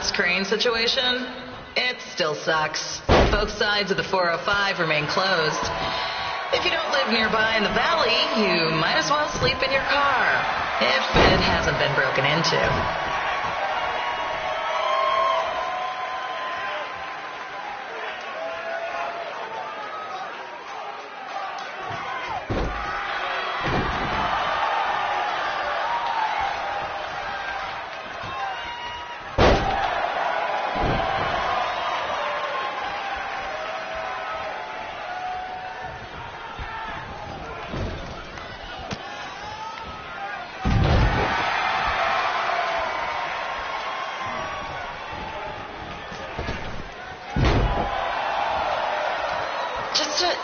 collapsed crane situation? It still sucks. Both sides of the 405 remain closed. If you don't live nearby in the valley, you might as well sleep in your car, if it hasn't been broken into.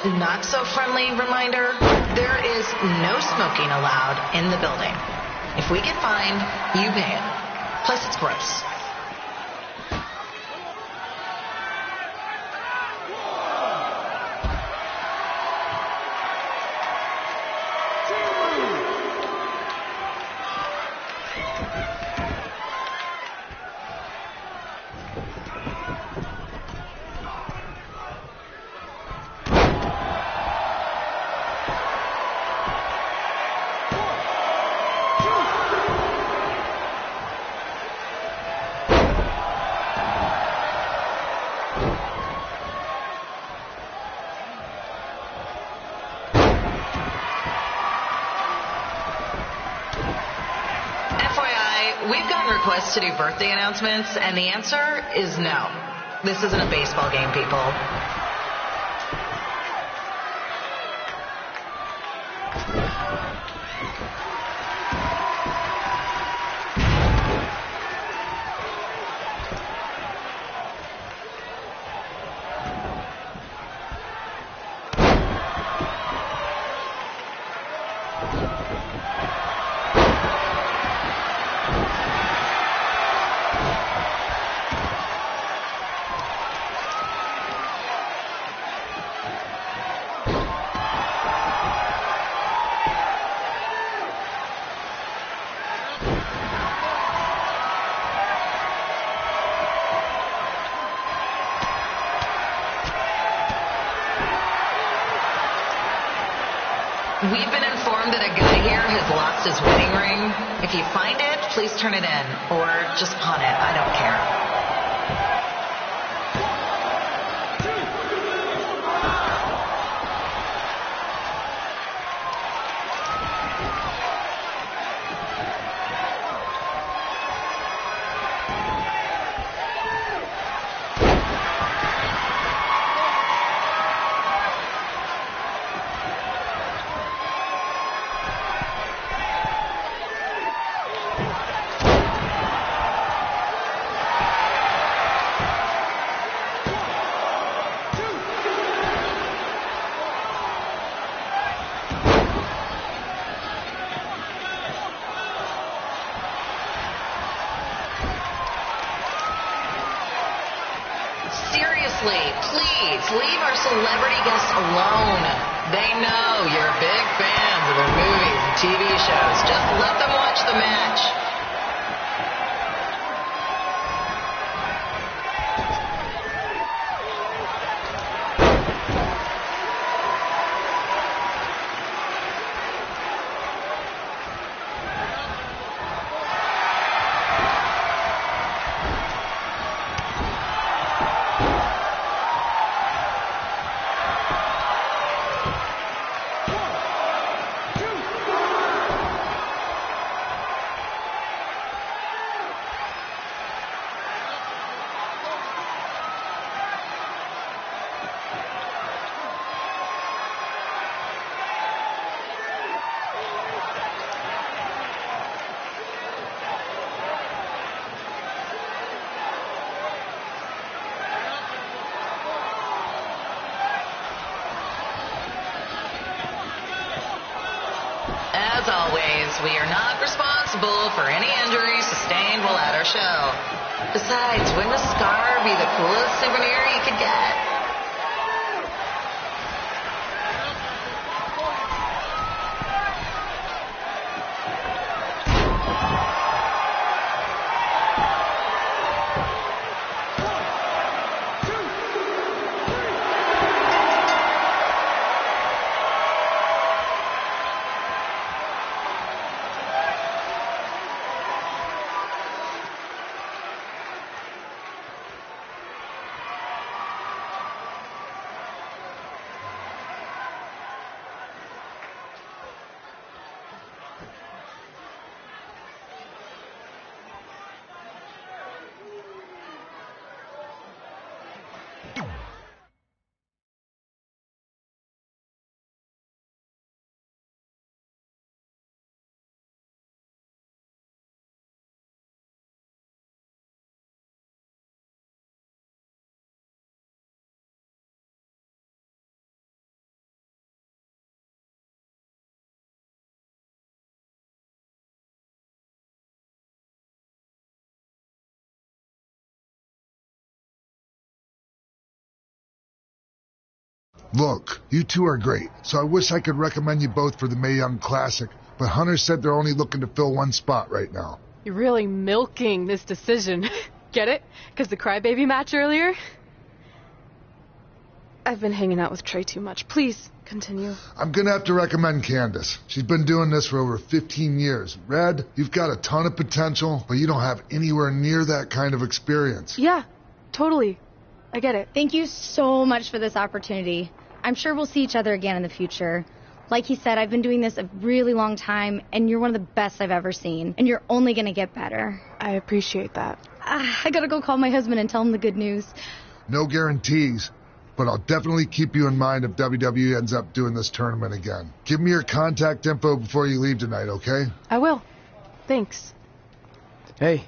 Not so friendly reminder, there is no smoking allowed in the building. If we get fined, you pay it. Plus it's gross. We've gotten requests to do birthday announcements, and the answer is no. This isn't a baseball game, people. We've been informed that a guy here has lost his wedding ring. If you find it, please turn it in, or just pawn it. I don't care. Please leave our celebrity guests alone. They know you're big fans of their movies and TV shows. Just let them watch the match. As always, we are not responsible for any injuries sustained while at our show. Besides, wouldn't a scar be the coolest souvenir you could get? Look, you two are great, so I wish I could recommend you both for the Mae Young Classic, but Hunter said they're only looking to fill one spot right now. You're really milking this decision. Get it? Because the crybaby match earlier? I've been hanging out with Trey too much. Please, continue. I'm gonna have to recommend Candace. She's been doing this for over 15 years. Red, you've got a ton of potential, but you don't have anywhere near that kind of experience. Yeah, totally. I get it. Thank you so much for this opportunity. I'm sure we'll see each other again in the future. Like he said, I've been doing this a really long time, and you're one of the best I've ever seen. And you're only gonna get better. I appreciate that. I gotta go call my husband and tell him the good news. No guarantees, but I'll definitely keep you in mind if WWE ends up doing this tournament again. Give me your contact info before you leave tonight, okay? I will. Thanks. Hey,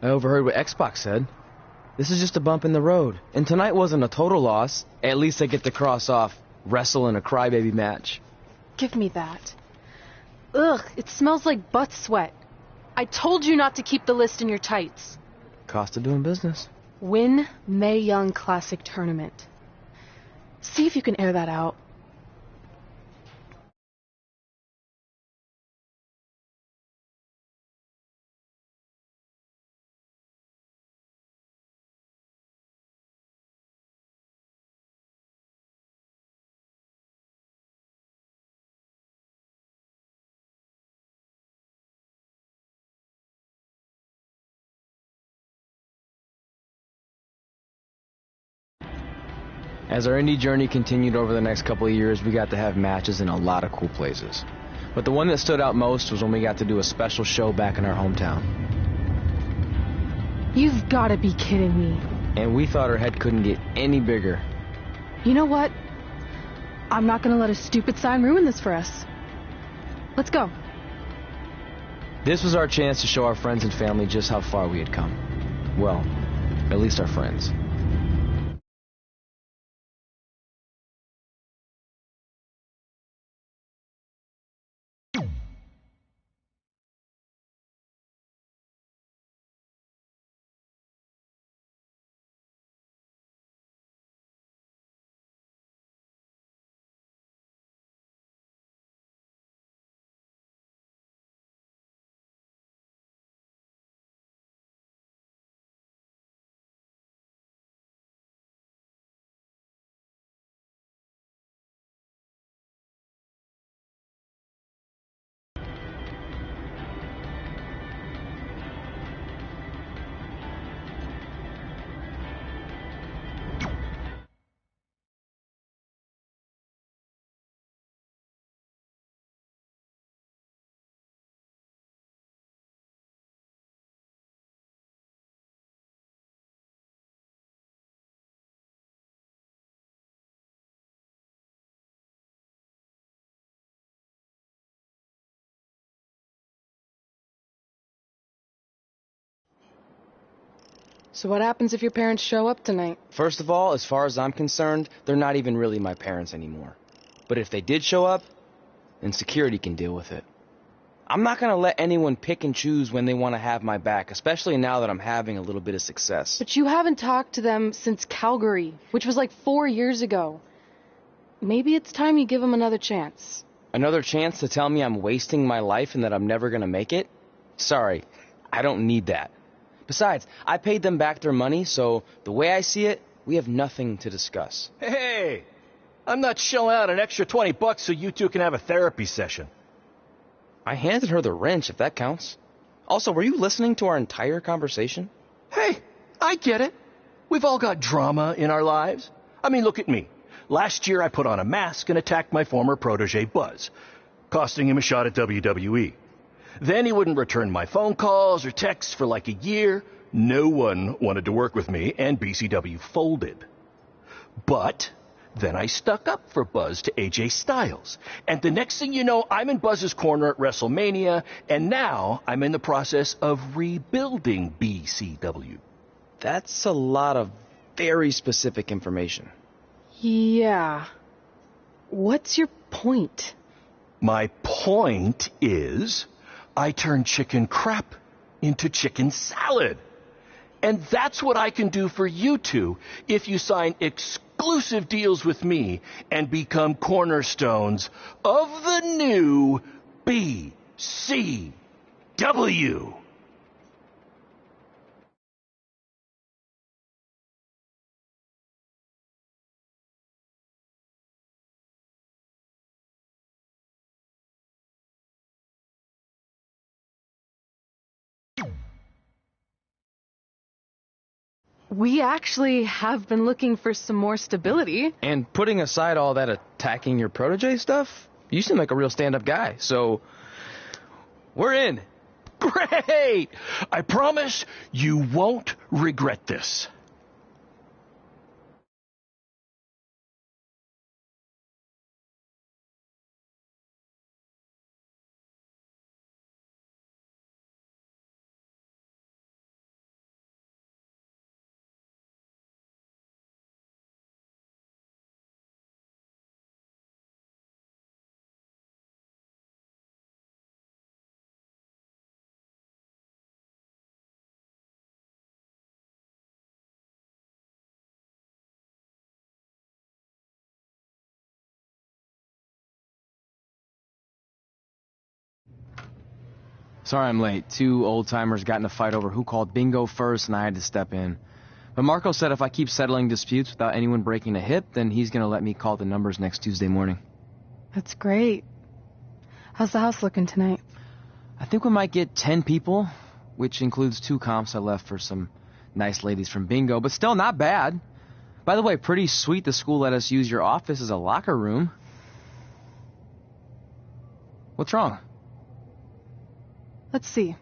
I overheard what Xbox said. This is just a bump in the road. And tonight wasn't a total loss. At least I get to cross off wrestle in a crybaby match. Give me that. Ugh, it smells like butt sweat. I told you not to keep the list in your tights. Cost of doing business. Win Mae Young Classic Tournament. See if you can air that out. As our indie journey continued over the next couple of years, we got to have matches in a lot of cool places. But the one that stood out most was when we got to do a special show back in our hometown. You've got to be kidding me. And we thought our head couldn't get any bigger. You know what? I'm not going to let a stupid sign ruin this for us. Let's go. This was our chance to show our friends and family just how far we had come. Well, at least our friends. So what happens if your parents show up tonight? First of all, as far as I'm concerned, they're not even really my parents anymore. But if they did show up, then security can deal with it. I'm not going to let anyone pick and choose when they want to have my back, especially now that I'm having a little bit of success. But you haven't talked to them since Calgary, which was like 4 years ago. Maybe it's time you give them another chance. Another chance to tell me I'm wasting my life and that I'm never going to make it? Sorry, I don't need that. Besides, I paid them back their money, so the way I see it, we have nothing to discuss. Hey, I'm not shelling out an extra $20 so you two can have a therapy session. I handed her the wrench, if that counts. Also, were you listening to our entire conversation? Hey, I get it. We've all got drama in our lives. I mean, look at me. Last year I put on a mask and attacked my former protege Buzz, costing him a shot at WWE. Then he wouldn't return my phone calls or texts for like a year. No one wanted to work with me, and BCW folded. But then I stuck up for Buzz to AJ Styles. And the next thing you know, I'm in Buzz's corner at WrestleMania, and now I'm in the process of rebuilding BCW. That's a lot of very specific information. Yeah. What's your point? My point is, I turned chicken crap into chicken salad. And that's what I can do for you two if you sign exclusive exclusive deals with me and become cornerstones of the new BCW. We actually have been looking for some more stability. And putting aside all that attacking your protege stuff, you seem like a real stand-up guy, so we're in. Great! I promise you won't regret this. Sorry I'm late. Two old-timers got in a fight over who called bingo first, and I had to step in. But Marco said if I keep settling disputes without anyone breaking a hip, then he's going to let me call the numbers next Tuesday morning. That's great. How's the house looking tonight? I think we might get 10 people, which includes 2 comps I left for some nice ladies from bingo, but still not bad. By the way, pretty sweet the school let us use your office as a locker room. What's wrong? Let's see.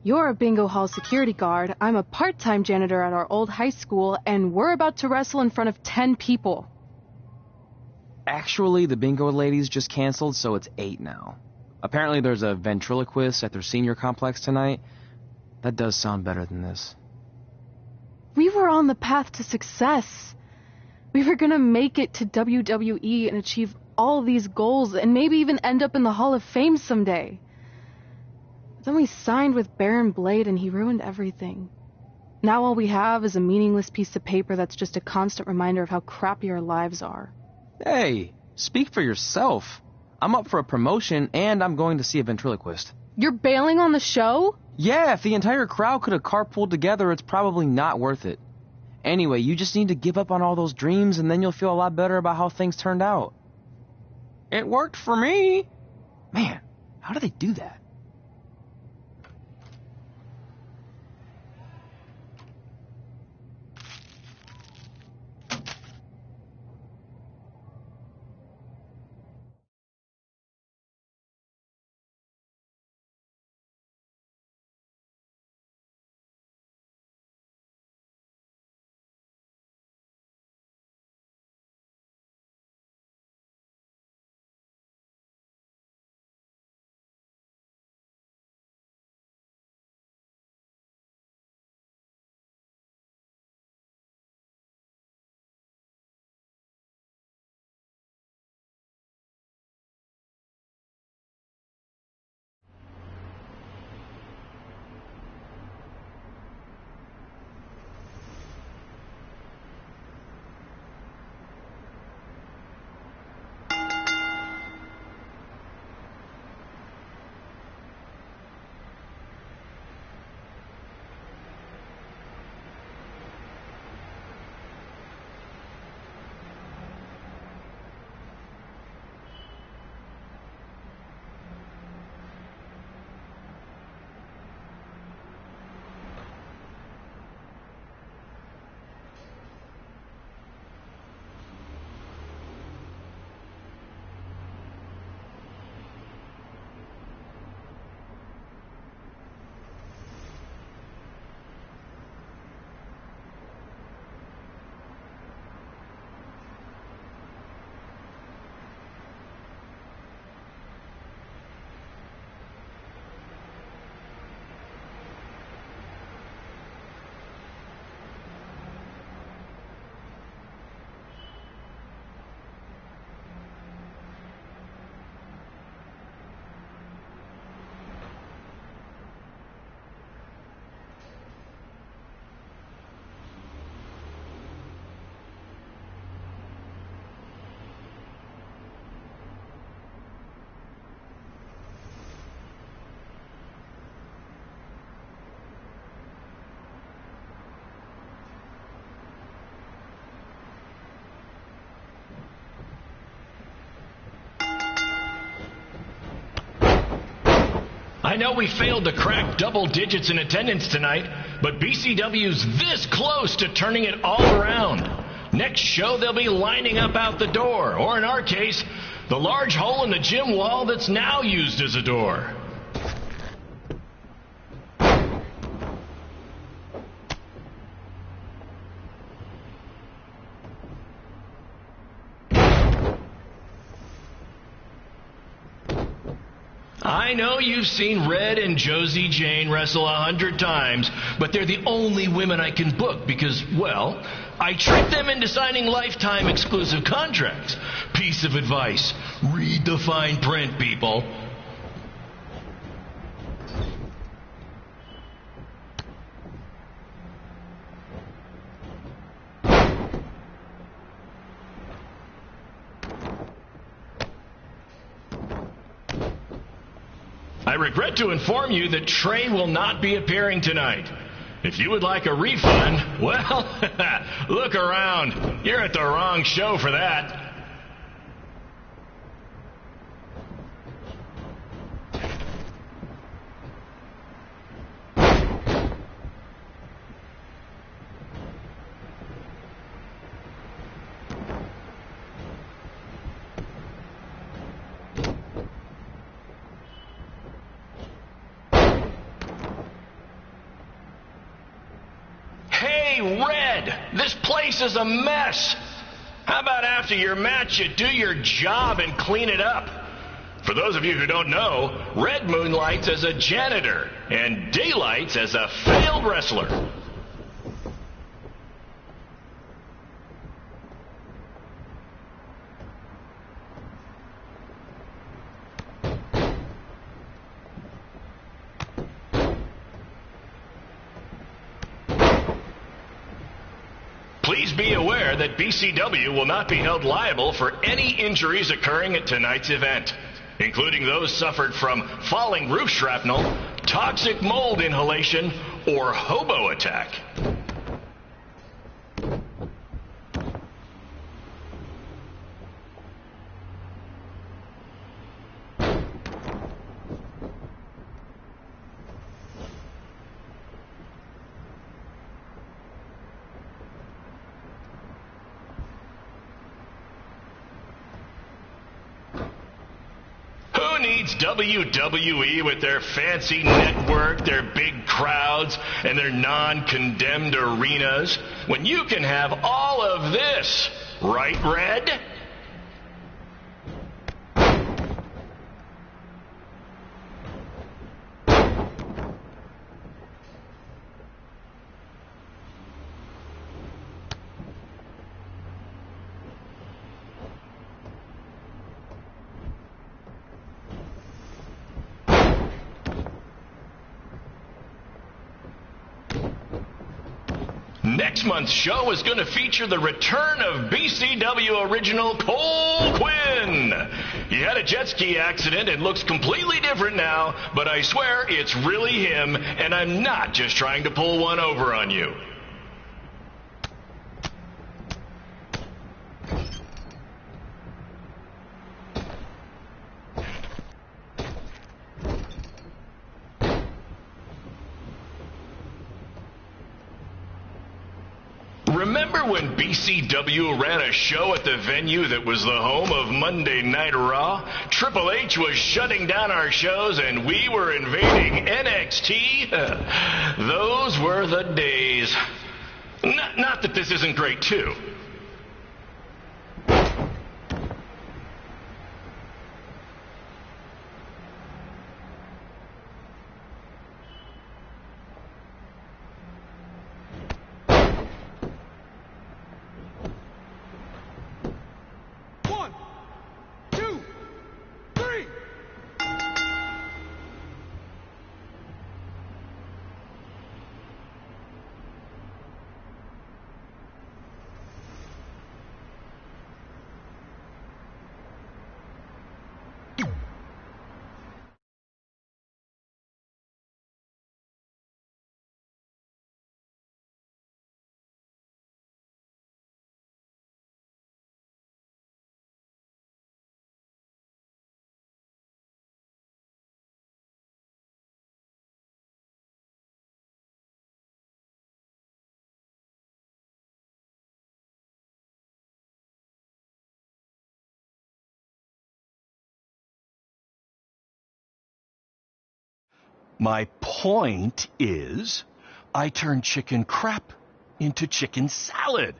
You're a bingo hall security guard, I'm a part-time janitor at our old high school, and we're about to wrestle in front of 10 people. Actually, the bingo ladies just canceled, so it's 8 now. Apparently there's a ventriloquist at their senior complex tonight. That does sound better than this. We were on the path to success. We were gonna make it to WWE and achieve all these goals and maybe even end up in the Hall of Fame someday. Then we signed with Baron Blade and he ruined everything. Now all we have is a meaningless piece of paper that's just a constant reminder of how crappy our lives are. Hey, speak for yourself. I'm up for a promotion and I'm going to see a ventriloquist. You're bailing on the show? Yeah, if the entire crowd could have carpooled together, it's probably not worth it. Anyway, you just need to give up on all those dreams and then you'll feel a lot better about how things turned out. It worked for me. Man, how do they do that? I know we failed to crack double digits in attendance tonight, but BCW's this close to turning it all around. Next show, they'll be lining up out the door, or in our case, the large hole in the gym wall that's now used as a door. I know you've seen Red and Josie Jane wrestle 100 times, but they're the only women I can book because, well, I tricked them into signing lifetime exclusive contracts. Piece of advice: read the fine print, people. I regret to inform you that Trey will not be appearing tonight. If you would like a refund, well, look around. You're at the wrong show for that. Red, this place is a mess. How about after your match you do your job and clean it up? For those of you who don't know, Red moonlights as a janitor and daylights as a failed wrestler. Please be aware that BCW will not be held liable for any injuries occurring at tonight's event, including those suffered from falling roof shrapnel, toxic mold inhalation, or hobo attack. Who needs WWE with their fancy network, their big crowds, and their non-condemned arenas, when you can have all of this, right, Red? Next month's show is going to feature the return of BCW original Cole Quinn. He had a jet ski accident and looks completely different now, but I swear it's really him, and I'm not just trying to pull one over on you. Remember when BCW ran a show at the venue that was the home of Monday Night Raw? Triple H was shutting down our shows and we were invading NXT? Those were the days. Not that this isn't great, too. My point is, I turn chicken crap into chicken salad.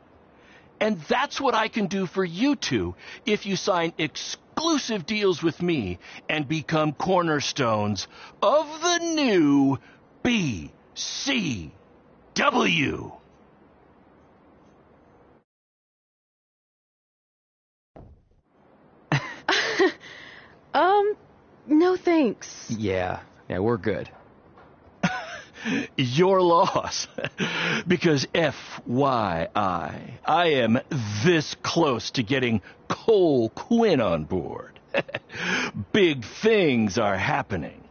And that's what I can do for you two if you sign exclusive deals with me and become cornerstones of the new BCW. No thanks. Yeah, we're good. Your loss. Because FYI, I am this close to getting Cole Quinn on board. Big things are happening.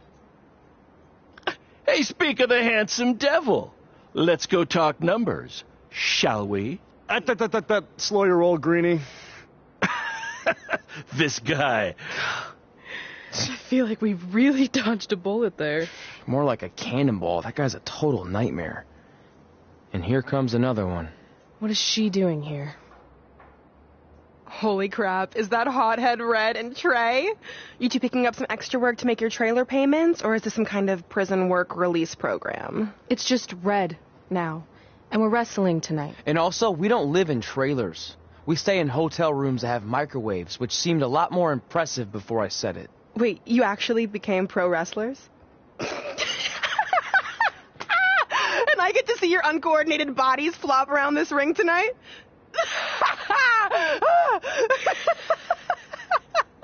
Hey, speak of the handsome devil. Let's go talk numbers, shall we? Slow your roll, Greenie. This guy. I feel like we really dodged a bullet there. More like a cannonball. That guy's a total nightmare. And here comes another one. What is she doing here? Holy crap, is that hothead Red and Trey? You two picking up some extra work to make your trailer payments, or is this some kind of prison work release program? It's just Red now. And we're wrestling tonight. And also, we don't live in trailers. We stay in hotel rooms that have microwaves, which seemed a lot more impressive before I said it. Wait, you actually became pro wrestlers? And I get to see your uncoordinated bodies flop around this ring tonight?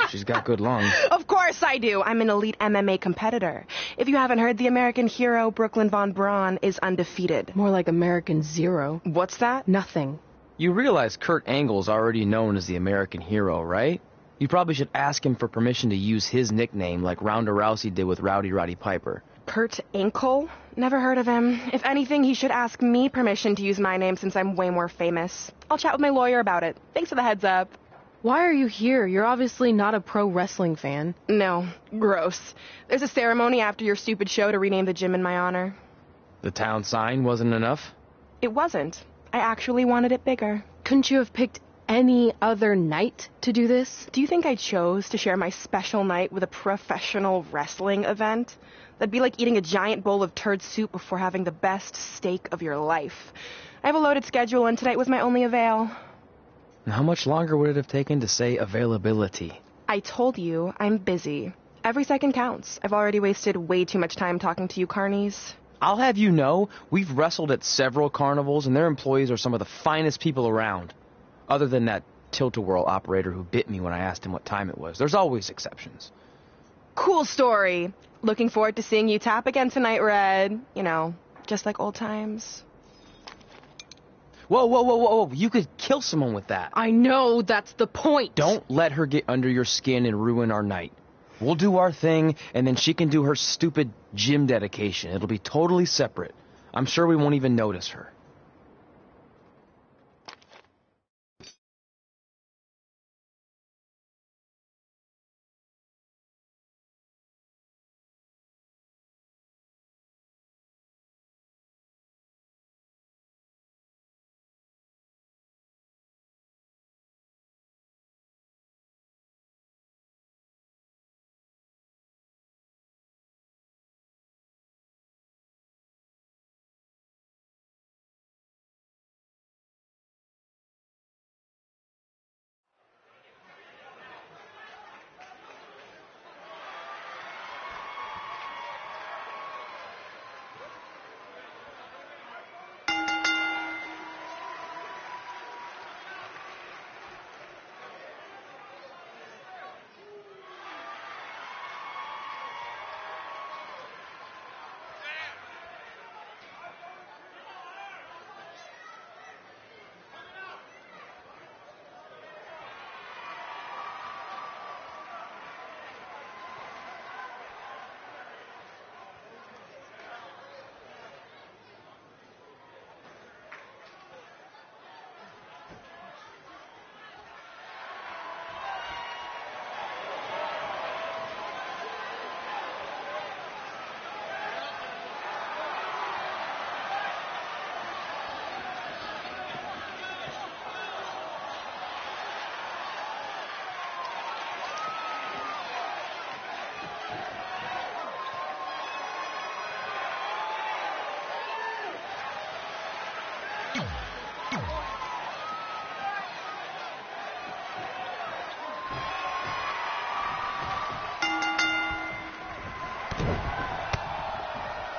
She's got good lungs. Of course I do. I'm an elite MMA competitor. If you haven't heard, the American hero, Brooklyn Von Braun, is undefeated. More like American Zero. What's that? Nothing. You realize Kurt Angle's already known as the American hero, right? You probably should ask him for permission to use his nickname like Ronda Rousey did with Rowdy Roddy Piper. Kurt Angle? Never heard of him. If anything, he should ask me permission to use my name since I'm way more famous. I'll chat with my lawyer about it. Thanks for the heads up. Why are you here? You're obviously not a pro wrestling fan. No. Gross. There's a ceremony after your stupid show to rename the gym in my honor. The town sign wasn't enough? It wasn't. I actually wanted it bigger. Couldn't you have picked any other night to do this? Do you think I chose to share my special night with a professional wrestling event? That'd be like eating a giant bowl of turd soup before having the best steak of your life. I have a loaded schedule, and tonight was my only avail. And how much longer would it have taken to say availability? I told you, I'm busy. Every second counts. I've already wasted way too much time talking to you carnies. I'll have you know, we've wrestled at several carnivals, and their employees are some of the finest people around. Other than that tilt-a-whirl operator who bit me when I asked him what time it was. There's always exceptions. Cool story. Looking forward to seeing you tap again tonight, Red. You know, just like old times. Whoa. You could kill someone with that. I know, that's the point. Don't let her get under your skin and ruin our night. We'll do our thing, and then she can do her stupid gym dedication. It'll be totally separate. I'm sure we won't even notice her.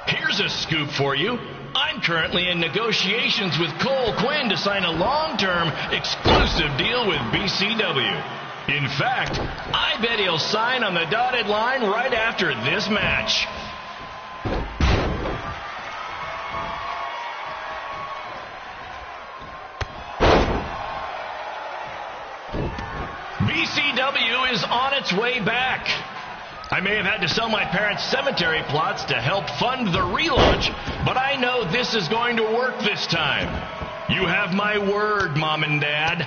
Here's a scoop for you. I'm currently in negotiations with Cole Quinn to sign a long-term, exclusive deal with BCW. In fact, I bet he'll sign on the dotted line right after this match. BCW is on its way back. I may have had to sell my parents' cemetery plots to help fund the relaunch, but I know this is going to work this time. You have my word, Mom and Dad.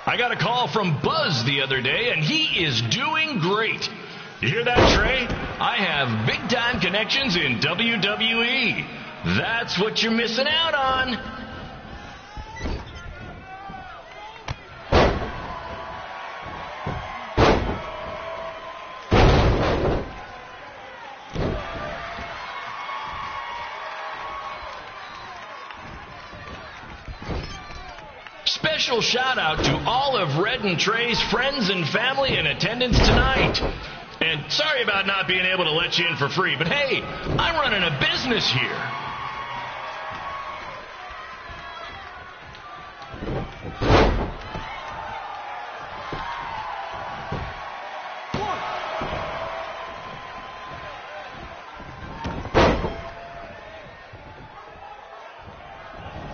I got a call from Buzz the other day, and he is doing great. You hear that, Trey? I have big-time connections in WWE. That's what you're missing out on. Special shout out to all of Red and Trey's friends and family in attendance tonight. And sorry about not being able to let you in for free, but hey, I'm running a business here.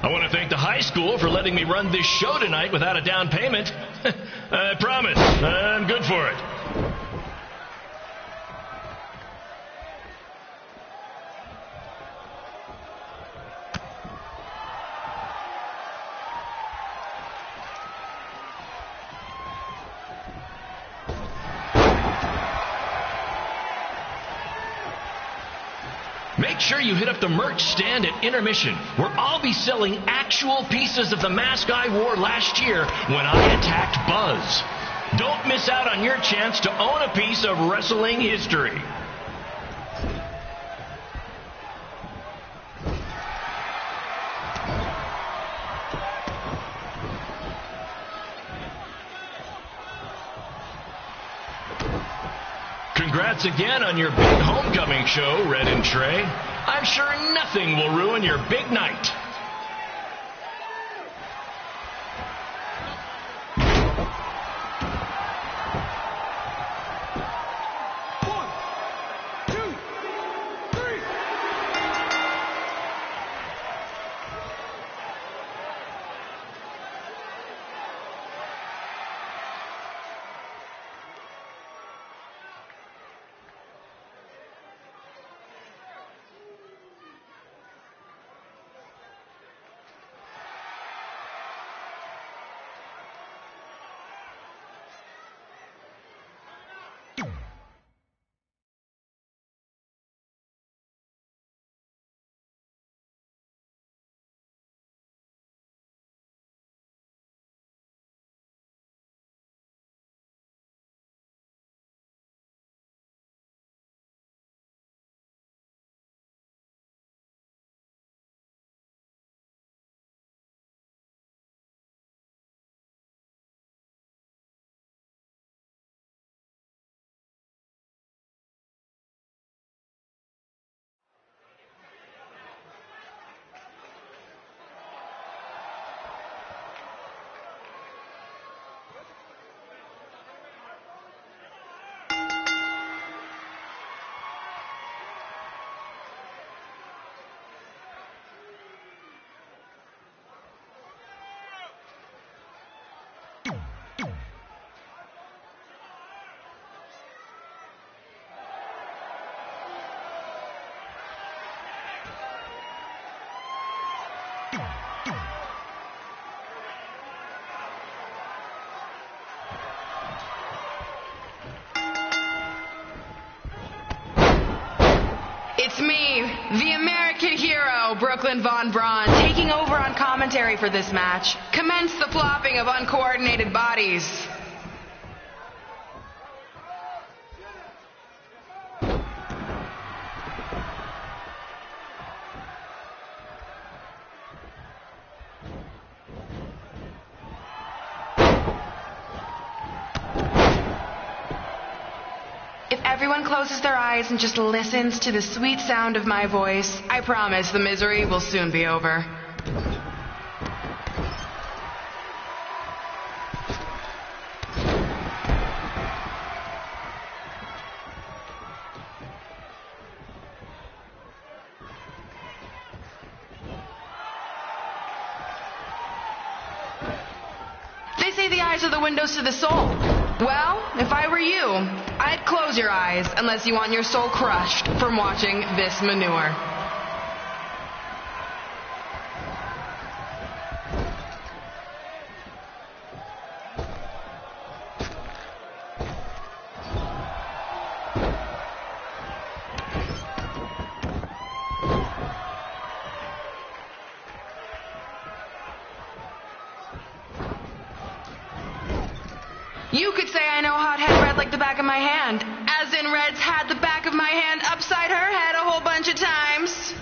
I want to thank the high school for letting me run this show tonight without a down payment. I promise, I'm good for it. Make sure you hit up the merch stand at intermission, where I'll be selling actual pieces of the mask I wore last year when I attacked Buzz. Don't miss out on your chance to own a piece of wrestling history. Congrats again on your big homecoming show, Red and Trey. I'm sure nothing will ruin your big night. It's me, the American hero, Brooklyn Von Braun, taking over on commentary. commentary for this match. Commence the plopping of uncoordinated bodies. If everyone closes their eyes and just listens to the sweet sound of my voice, I promise the misery will soon be over. They say the eyes are the windows to the soul. Well, if I were you, I'd close your eyes unless you want your soul crushed from watching this manure. You could say I know hothead Red like the back of my hand, as in Red's had the back of my hand upside her head a whole bunch of times.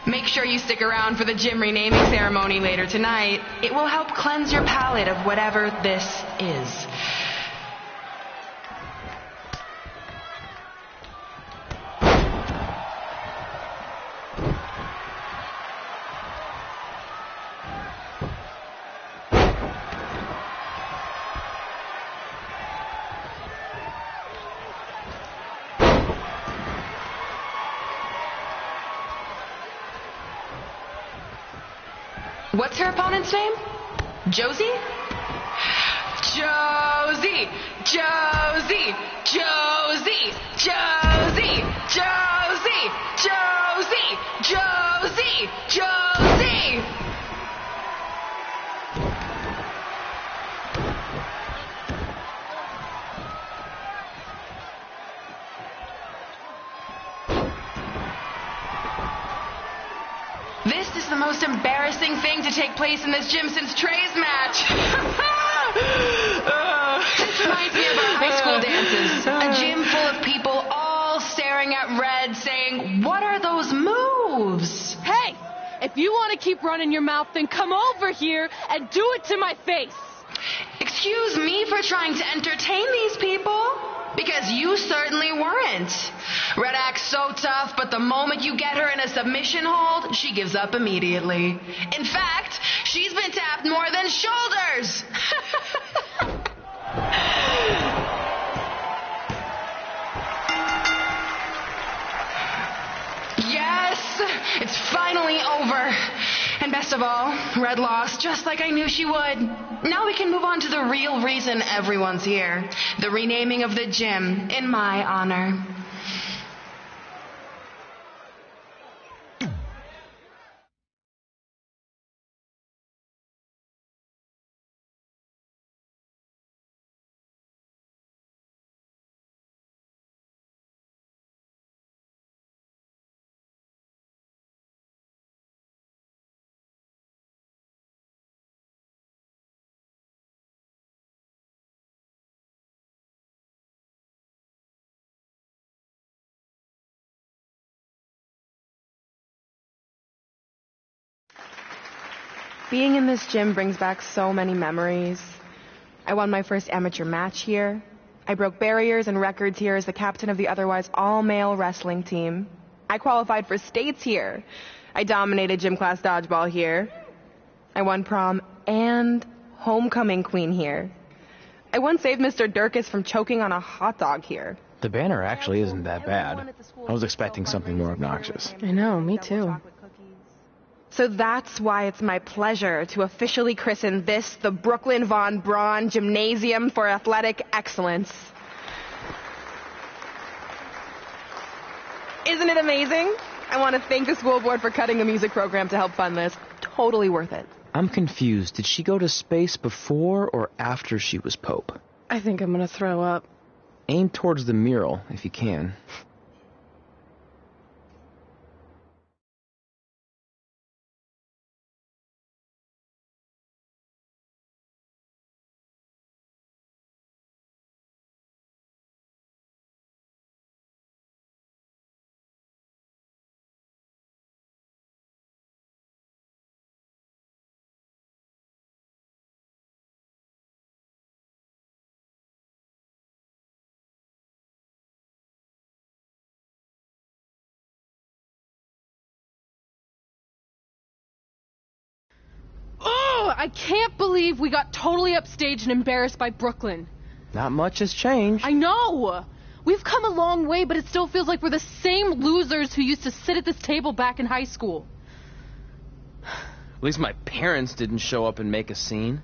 Make sure you stick around for the gym renaming ceremony later tonight. It will help cleanse your palate of whatever this is. What's her opponent's name? Josie? Josie! Josie! Josie! Josie! Josie! Josie! Josie! Josie! This is the most embarrassing thing to take place in this gym since Trey's match. This reminds me of our high school dances. A gym full of people all staring at Red saying, "What are those moves?" Hey, if you want to keep running your mouth, then come over here and do it to my face. Excuse me for trying to entertain these people? Because you certainly weren't. Red acts so tough, but the moment you get her in a submission hold, she gives up immediately. In fact, she's been tapped more than shoulders. Yes, it's finally over. And best of all, Red lost just like I knew she would. Now we can move on to the real reason everyone's here. The renaming of the gym in my honor. Being in this gym brings back so many memories. I won my first amateur match here. I broke barriers and records here as the captain of the otherwise all-male wrestling team. I qualified for states here. I dominated gym class dodgeball here. I won prom and homecoming queen here. I once saved Mr. Durkis from choking on a hot dog here. The banner actually isn't that bad. I was expecting something more obnoxious. I know, me too. So that's why it's my pleasure to officially christen this the Brooklyn Von Braun Gymnasium for Athletic Excellence. Isn't it amazing? I want to thank the school board for cutting the music program to help fund this. Totally worth it. I'm confused. Did she go to space before or after she was Pope? I think I'm gonna throw up. Aim towards the mural, if you can. I can't believe we got totally upstaged and embarrassed by Brooklyn. Not much has changed. I know! We've come a long way, but it still feels like we're the same losers who used to sit at this table back in high school. At least my parents didn't show up and make a scene.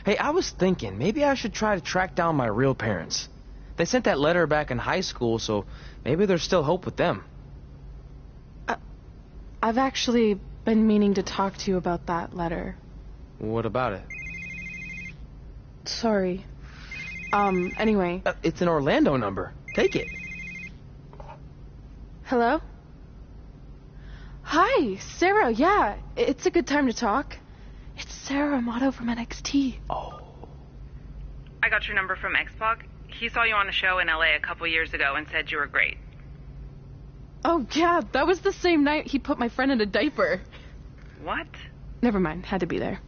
Hey, I was thinking, maybe I should try to track down my real parents. They sent that letter back in high school, so maybe there's still hope with them. I've actually been meaning to talk to you about that letter. What about it? Sorry. Anyway. It's an Orlando number. Take it. Hello? Hi, Sarah. Yeah, it's a good time to talk. It's Sarah Amato from NXT. Oh. I got your number from X-Pac. He saw you on a show in LA a couple years ago and said you were great. Oh, yeah, that was the same night he put my friend in a diaper. What? Never mind, had to be there.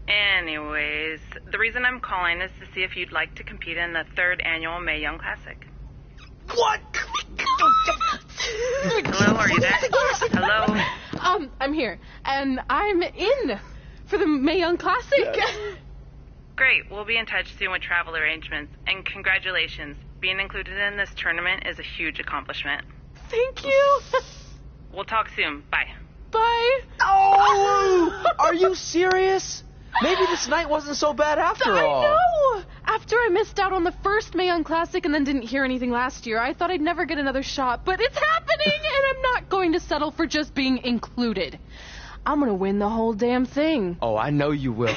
Anyways, the reason I'm calling is to see if you'd like to compete in the 3rd annual Mae Young Classic. What? Hello, are you there? Hello? I'm here, and I'm in for the Mae Young Classic. Great, we'll be in touch soon with travel arrangements, and congratulations. Being included in this tournament is a huge accomplishment. Thank you. We'll talk soon. Bye. Bye. Oh! Are you serious? Maybe this night wasn't so bad after all. I know! After I missed out on the first Mae Young Classic and then didn't hear anything last year, I thought I'd never get another shot. But it's happening, and I'm not going to settle for just being included. I'm gonna win the whole damn thing. Oh, I know you will.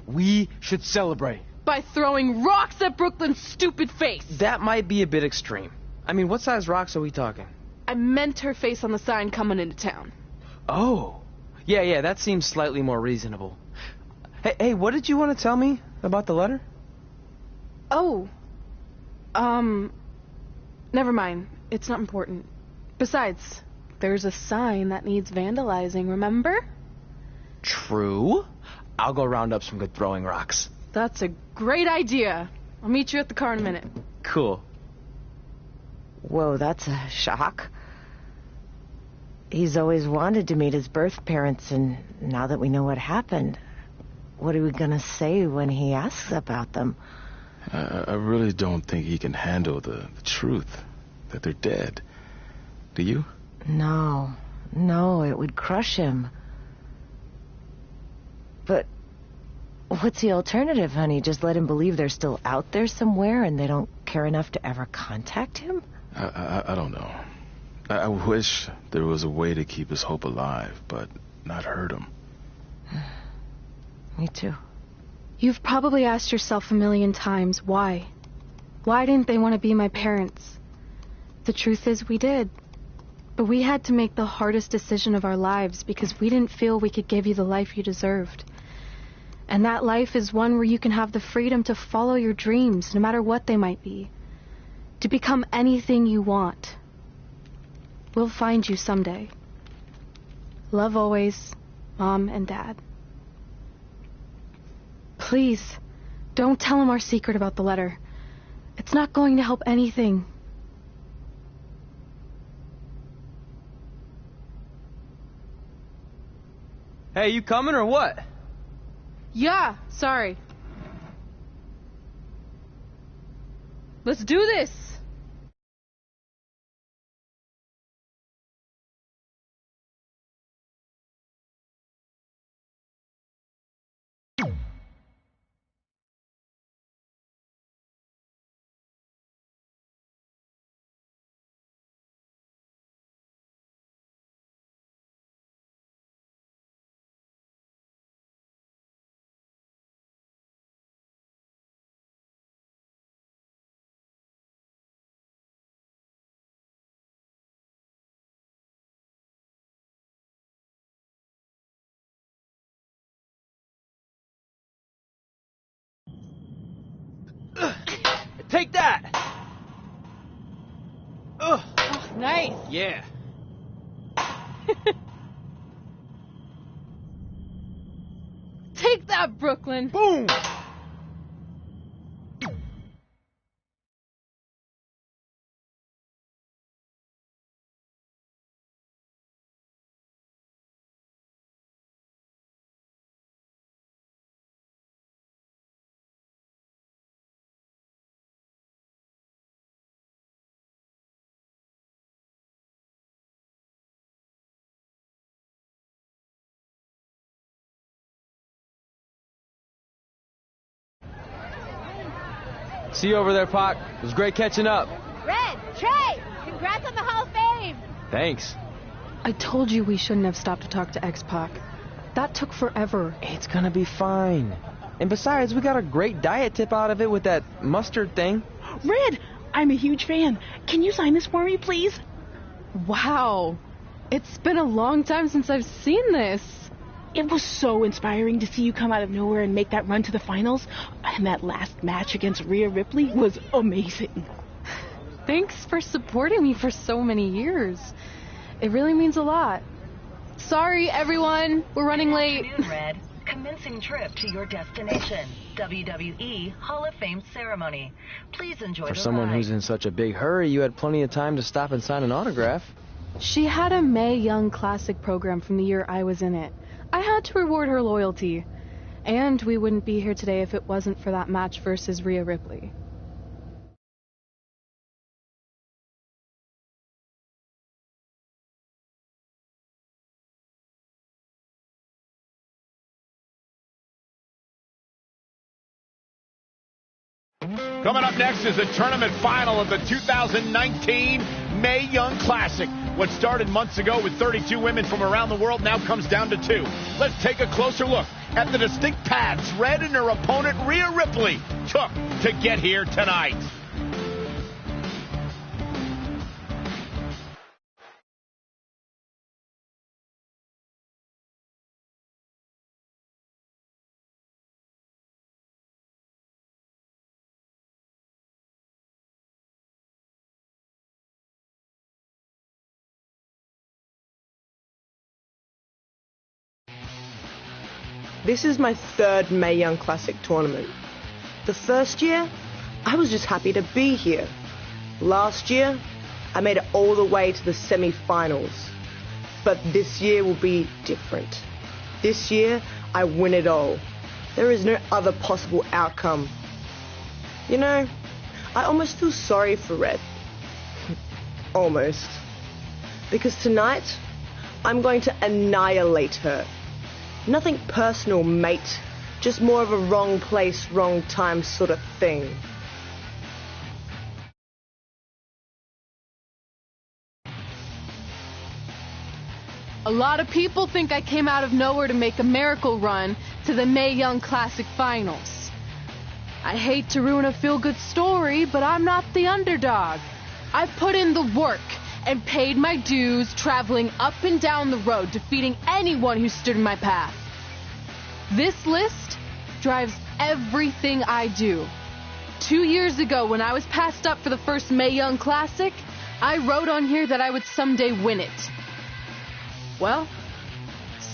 We should celebrate. By throwing rocks at Brooklyn's stupid face. That might be a bit extreme. I mean, what size rocks are we talking? I meant her face on the sign coming into town. Oh. Yeah, that seems slightly more reasonable. Hey, what did you want to tell me about the letter? Oh. Never mind. It's not important. Besides, there's a sign that needs vandalizing, remember? True. I'll go round up some good throwing rocks. That's a great idea. I'll meet you at the car in a minute. Cool. Whoa, that's a shock. He's always wanted to meet his birth parents, and now that we know what happened, what are we gonna say when he asks about them? I really don't think he can handle the truth, that they're dead. Do you? No, it would crush him. But what's the alternative, honey? Just let him believe they're still out there somewhere and they don't care enough to ever contact him? I don't know. I wish there was a way to keep his hope alive, but not hurt him. Me too. You've probably asked yourself a million times, why? Why didn't they want to be my parents? The truth is, we did. But we had to make the hardest decision of our lives because we didn't feel we could give you the life you deserved. And that life is one where you can have the freedom to follow your dreams, no matter what they might be. To become anything you want. We'll find you someday. Love always, Mom and Dad. Please, don't tell him our secret about the letter. It's not going to help anything. Hey, you coming or what? Yeah, sorry. Let's do this! Take that! Ugh. Oh, nice! Yeah. Take that, Brooklyn! Boom! See you over there, Pac. It was great catching up. Red, Trey, congrats on the Hall of Fame. Thanks. I told you we shouldn't have stopped to talk to X-Pac. That took forever. It's gonna be fine. And besides, we got a great diet tip out of it with that mustard thing. Red, I'm a huge fan. Can you sign this for me, please? Wow. It's been a long time since I've seen this. It was so inspiring to see you come out of nowhere and make that run to the finals. And that last match against Rhea Ripley was amazing. Thanks for supporting me for so many years. It really means a lot. Sorry, everyone. We're running late. Good afternoon, Red. Commencing trip to your destination. WWE Hall of Fame ceremony. Please enjoy For the someone ride. who's in such a big hurry, you had plenty of time to stop and sign an autograph. She had a Mae Young Classic program from the year I was in it. I had to reward her loyalty. And we wouldn't be here today if it wasn't for that match versus Rhea Ripley. Coming up next is the tournament final of the 2019 Mae Young Classic. What started months ago with 32 women from around the world now comes down to 2. Let's take a closer look at the distinct paths Red and her opponent Rhea Ripley took to get here tonight. This is my third Mae Young Classic tournament. The first year, I was just happy to be here. Last year, I made it all the way to the semi-finals. But this year will be different. This year, I win it all. There is no other possible outcome. You know, I almost feel sorry for Red. Almost. Because tonight, I'm going to annihilate her. Nothing personal, mate. Just more of a wrong place, wrong time sort of thing. A lot of people think I came out of nowhere to make a miracle run to the Mae Young Classic Finals. I hate to ruin a feel-good story, but I'm not the underdog. I put in the work and paid my dues traveling up and down the road, defeating anyone who stood in my path. This list drives everything I do. 2 years ago, when I was passed up for the first Mae Young Classic, I wrote on here that I would someday win it. Well,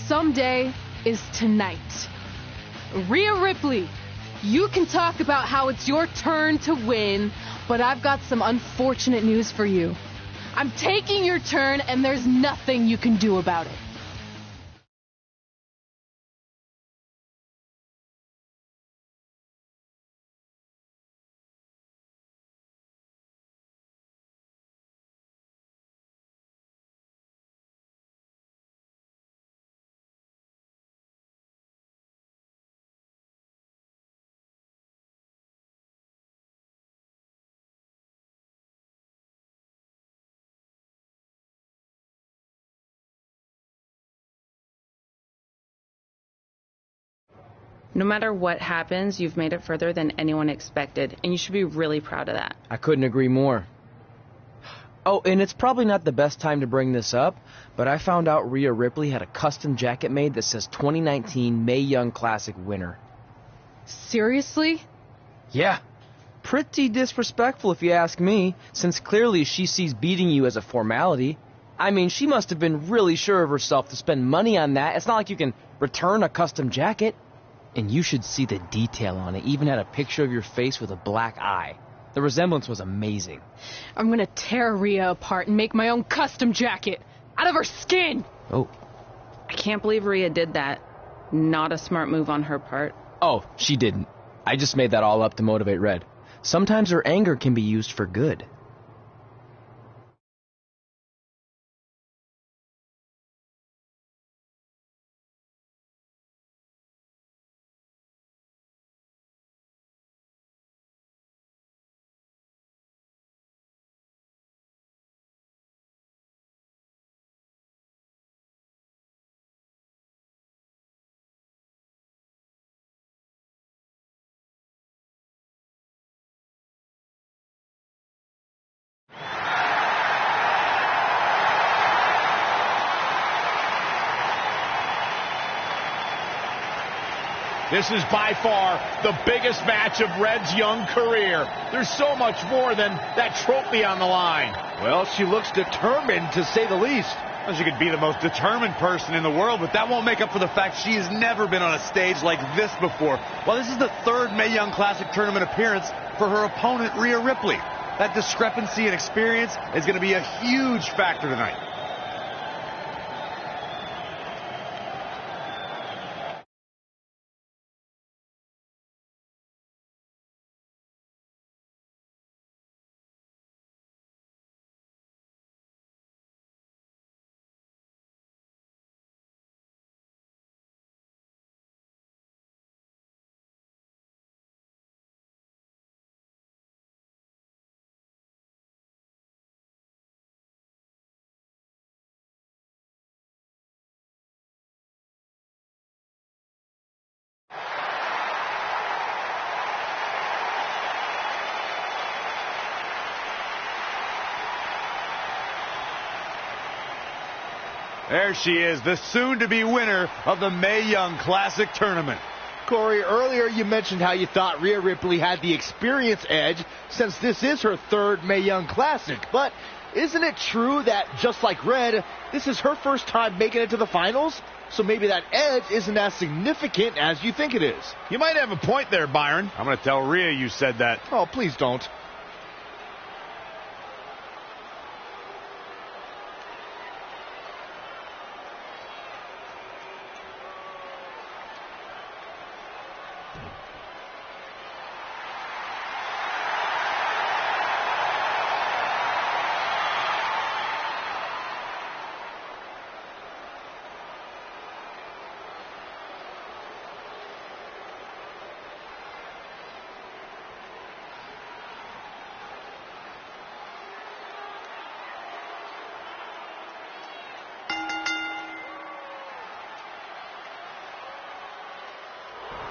someday is tonight. Rhea Ripley, You can talk about how it's your turn to win, but I've got some unfortunate news for you. I'm taking your turn, and there's nothing you can do about it. No matter what happens, you've made it further than anyone expected, and you should be really proud of that. I couldn't agree more. Oh, and it's probably not the best time to bring this up, but I found out Rhea Ripley had a custom jacket made that says 2019 Mae Young Classic winner. Seriously? Yeah. Pretty disrespectful if you ask me, since clearly she sees beating you as a formality. I mean, she must have been really sure of herself to spend money on that. It's not like you can return a custom jacket. And you should see the detail on it. Even had a picture of your face with a black eye. The resemblance was amazing. I'm gonna tear Rhea apart and make my own custom jacket out of her skin. Oh. I can't believe Rhea did that. Not a smart move on her part. Oh, she didn't. I just made that all up to motivate Red. Sometimes her anger can be used for good. This is by far the biggest match of Red's young career. There's so much more than that trophy on the line. Well, she looks determined, to say the least. Well, she could be the most determined person in the world, but that won't make up for the fact she has never been on a stage like this before. Well, this is the third Mae Young Classic tournament appearance for her opponent, Rhea Ripley. That discrepancy in experience is going to be a huge factor tonight. There she is, the soon-to-be winner of the Mae Young Classic Tournament. Corey, earlier you mentioned how you thought Rhea Ripley had the experience edge since this is her third Mae Young Classic. But isn't it true that, just like Red, this is her first time making it to the finals? So maybe that edge isn't as significant as you think it is. You might have a point there, Byron. I'm going to tell Rhea you said that. Oh, please don't.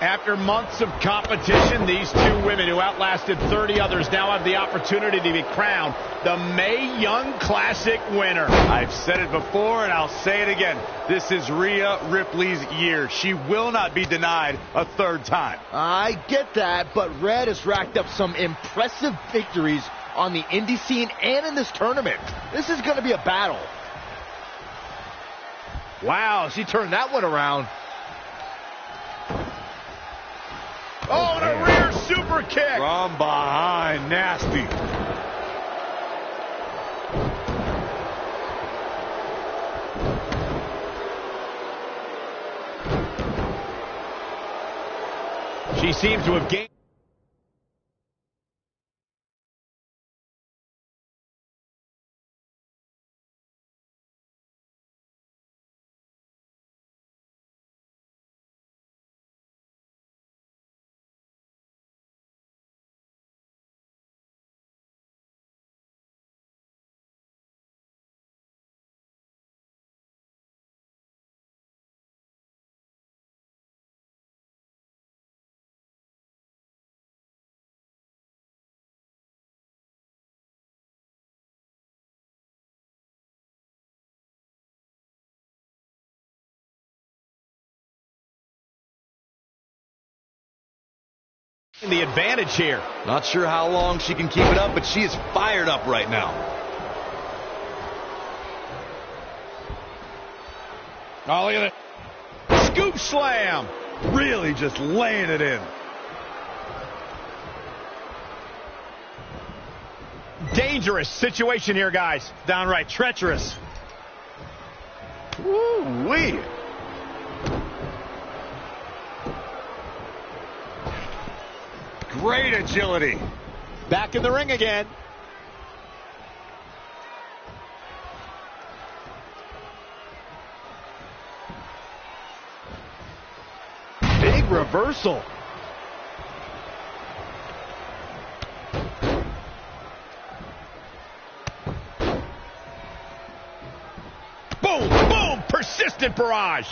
After months of competition, these two women who outlasted 30 others now have the opportunity to be crowned the Mae Young Classic winner. I've said it before and I'll say it again. This is Rhea Ripley's year. She will not be denied a third time. I get that, but Red has racked up some impressive victories on the indie scene and in this tournament. This is going to be a battle. Wow, she turned that one around. Oh, and a super kick. From behind, nasty. She seems to have gained. The advantage here. Not sure how long she can keep it up, but she is fired up right now. Oh, look at it. Scoop slam. Really just laying it in. Dangerous situation here, guys. Downright treacherous. Woo-wee. Great agility. Back in the ring again. Big reversal. Boom, boom, persistent barrage.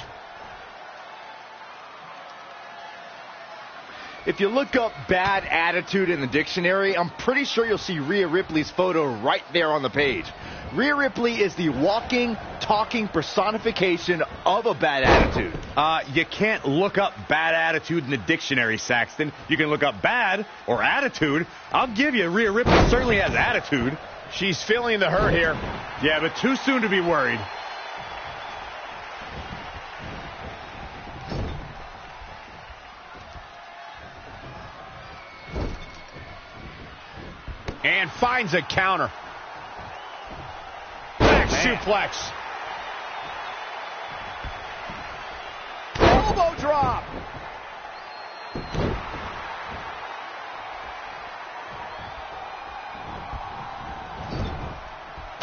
If you look up bad attitude in the dictionary, I'm pretty sure you'll see Rhea Ripley's photo right there on the page. Rhea Ripley is the walking, talking personification of a bad attitude. You can't look up bad attitude in the dictionary, Saxton. You can look up bad or attitude. I'll give you, Rhea Ripley certainly has attitude. She's feeling the hurt here. Yeah, but too soon to be worried. And finds a counter. Back suplex. Elbow drop.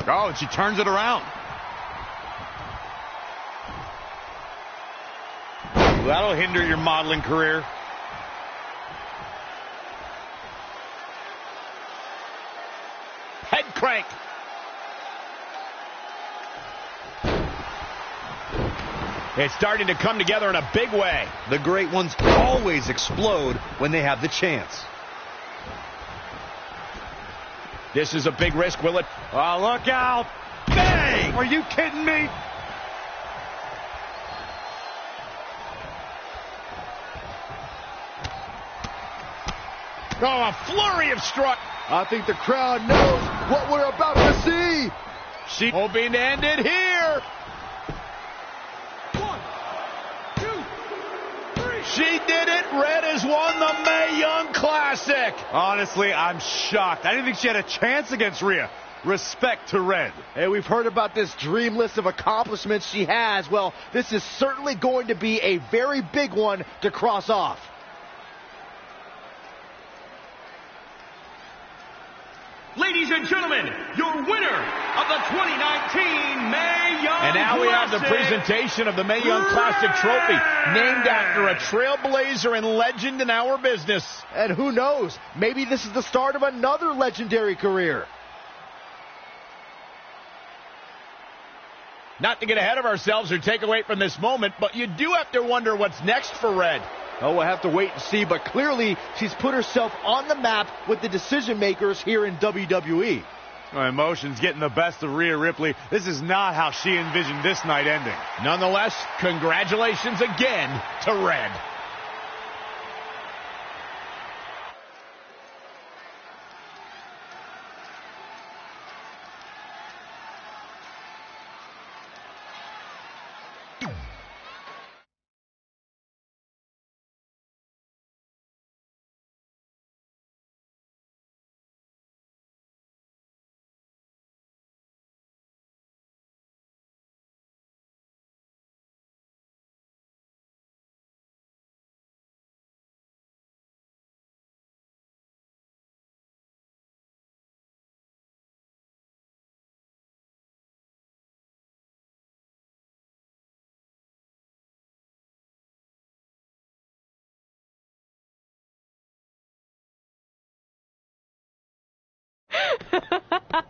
Oh, and she turns it around. That'll hinder your modeling career. Head crank. It's starting to come together in a big way. The great ones always explode when they have the chance. This is a big risk, will it? Oh, look out. Bang! Are you kidding me? Oh, a flurry of strike. I think the crowd knows what we're about to see. She hoping to end it here. 1, 2, 3. She did it. Red has won the Mae Young Classic. Honestly, I'm shocked. I didn't think she had a chance against Rhea. Respect to Red. Hey, we've heard about this dream list of accomplishments she has. Well, this is certainly going to be a very big one to cross off. Ladies and gentlemen, your winner of the 2019 Mae Young And now we have the Classic, presentation of the Mae Young Classic trophy, named after a trailblazer and legend in our business. And who knows, maybe this is the start of another legendary career. Not to get ahead of ourselves or take away from this moment, but you do have to wonder what's next for Red. Oh, we'll have to wait and see, but clearly she's put herself on the map with the decision makers here in WWE. My emotions getting the best of Rhea Ripley. This is not how she envisioned this night ending. Nonetheless, congratulations again to Red.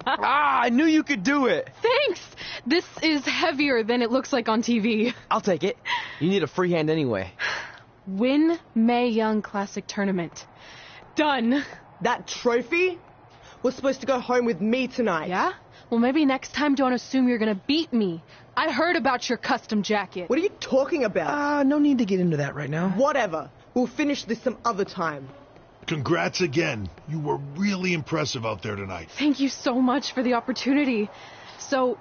I knew you could do it. Thanks! This is heavier than it looks like on TV. I'll take it. You need a free hand anyway. Win Mae Young Classic Tournament. Done. That trophy was supposed to go home with me tonight. Yeah? Well, maybe next time don't assume you're gonna beat me. I heard about your custom jacket. What are you talking about? No need to get into that right now. Whatever. We'll finish this some other time. Congrats again. You were really impressive out there tonight. Thank you so much for the opportunity. So,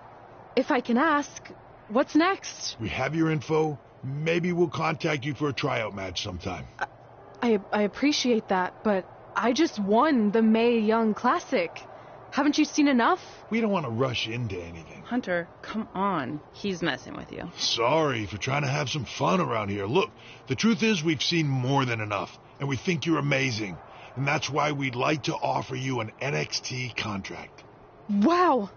if I can ask, what's next? We have your info. Maybe we'll contact you for a tryout match sometime. I appreciate that, but I just won the Mae Young Classic. Haven't you seen enough? We don't want to rush into anything. Hunter, come on. He's messing with you. Sorry for trying to have some fun around here. Look, the truth is we've seen more than enough, and we think you're amazing. And that's why we'd like to offer you an NXT contract. Wow.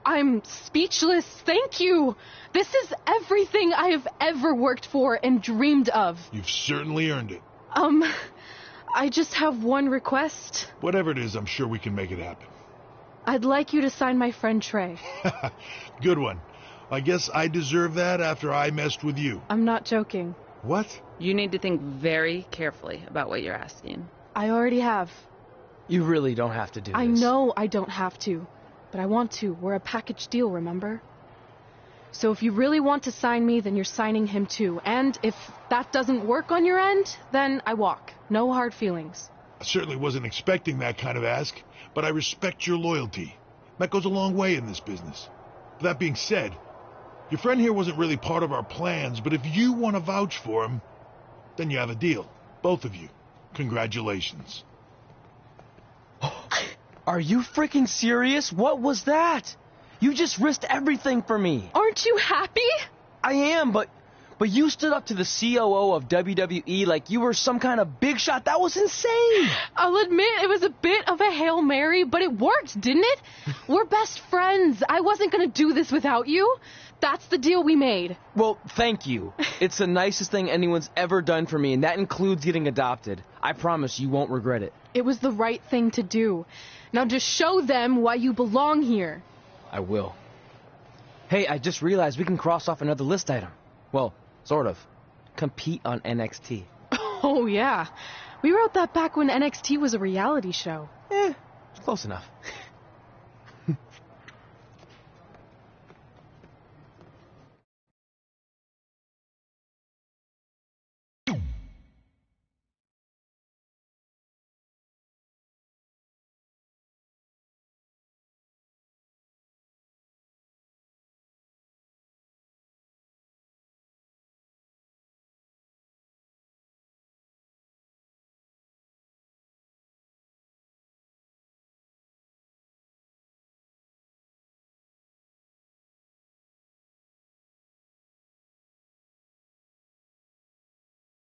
I'm speechless. Thank you. This is everything I have ever worked for and dreamed of. You've certainly earned it. I just have one request. Whatever it is, I'm sure we can make it happen. I'd like you to sign my friend Trey. Good one. I guess I deserve that after I messed with you. I'm not joking. What? You need to think very carefully about what you're asking. I already have. You really don't have to do this. I know I don't have to, but I want to. We're a package deal, remember? So if you really want to sign me, then you're signing him too. And if that doesn't work on your end, then I walk. No hard feelings. I certainly wasn't expecting that kind of ask, but I respect your loyalty. That goes a long way in this business. That being said, your friend here wasn't really part of our plans, but if you want to vouch for him, then you have a deal. Both of you. Congratulations. Are you freaking serious? What was that? You just risked everything for me. Aren't you happy? I am, but you stood up to the COO of WWE like you were some kind of big shot. That was insane. I'll admit it was a bit of a Hail Mary, but it worked, didn't it? We're best friends. I wasn't going to do this without you. That's the deal we made. Well, thank you. It's the nicest thing anyone's ever done for me, and that includes getting adopted. I promise you won't regret it. It was the right thing to do. Now just show them why you belong here. I will. Hey, I just realized we can cross off another list item. Well, sort of. Compete on NXT. Oh, yeah. We wrote that back when NXT was a reality show. It's close enough.